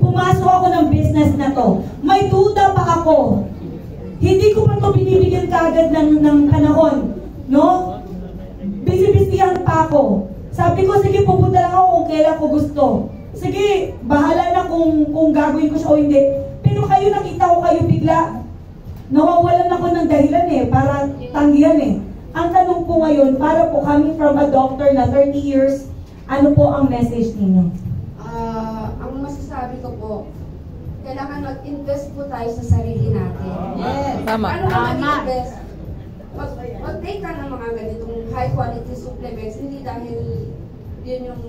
Pumasok ako ng business na to. May duda pa ako. Hindi ko pa to binibigyan kagad ng panahon. No? Busy-busyhan pa ako. Sabi ko, sige, pupunta lang ako kung kailan ko gusto. Sige, bahala na kung gagawin ko siya o hindi. Pero kayo, nakita ko kayo bigla. Nawawalan ako ng dahilan para tanggihan Ang tanong po ngayon, para po coming from a doctor na 30 years, ano po ang message ninyo? Ang masasabi ko po, kailangan mag-invest po tayo sa sarili natin. Yes. Tama. Ano mag-invest? Mag-take ka ng mga ganitong high quality supplements, hindi dahil yun yung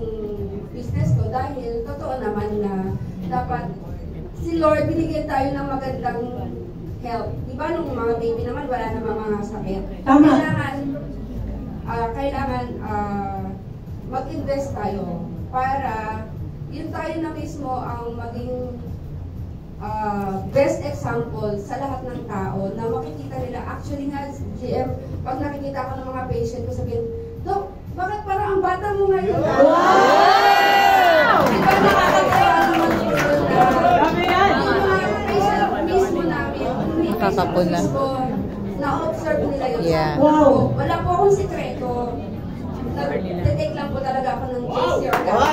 business ko, dahil totoo naman na dapat si Lord binigyan tayo ng magandang health. Diba nung mga baby naman, wala namang mga sakit. Tama. Kailangan mag-invest tayo para yun tayo na mismo ang maging best example sa lahat ng tao na makikita nila. Actually nga, GM, pag nakikita ko ng mga patient ko, sabihin, Dok, bakit parang ang bata mo ngayon? Wow! Diba nakakatawa naman po na yung mga patient mismo namin, Nakakapon na. na-observe nila yun. Yeah. Wow! Wala po akong sikreto. Nag-take lang po talaga ako ng JC Organic.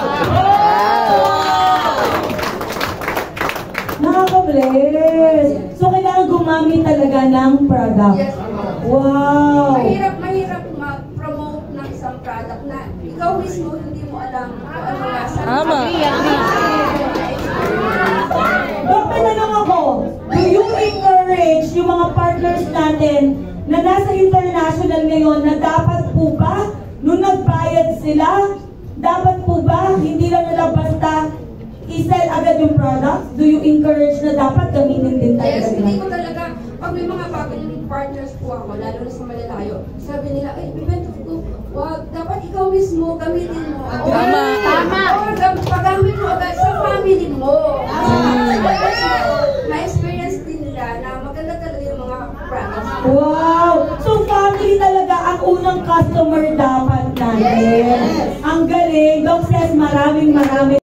Nakaka-bless! So, kailangan gumamit talaga ng product. Yes. Wow! Mahirap mag-promote ng isang product na ikaw mismo hindi mo alam kung ano lasa. Tama. Doktor, tanong ako, do you encourage yung mga partners natin na nasa international ngayon na dapat po ba, nung nagbayad sila, dapat po ba, hindi lang nila basta i-sell agad yung product? Do you encourage na dapat gamitin din talaga? Yes, hindi ko talaga, pag may mga bagong partners po ako, lalo na sa malalayo, sabi nila, ay, bibenta ko, wag, dapat ikaw mismo, gamitin mo. Tama. Pagamit mo agad sa family mo. Na-experience din nila na maganda talaga yung mga products. Wow! So, family talaga ang unang customer dapat natin. Yes. Ang galing. Doc says maraming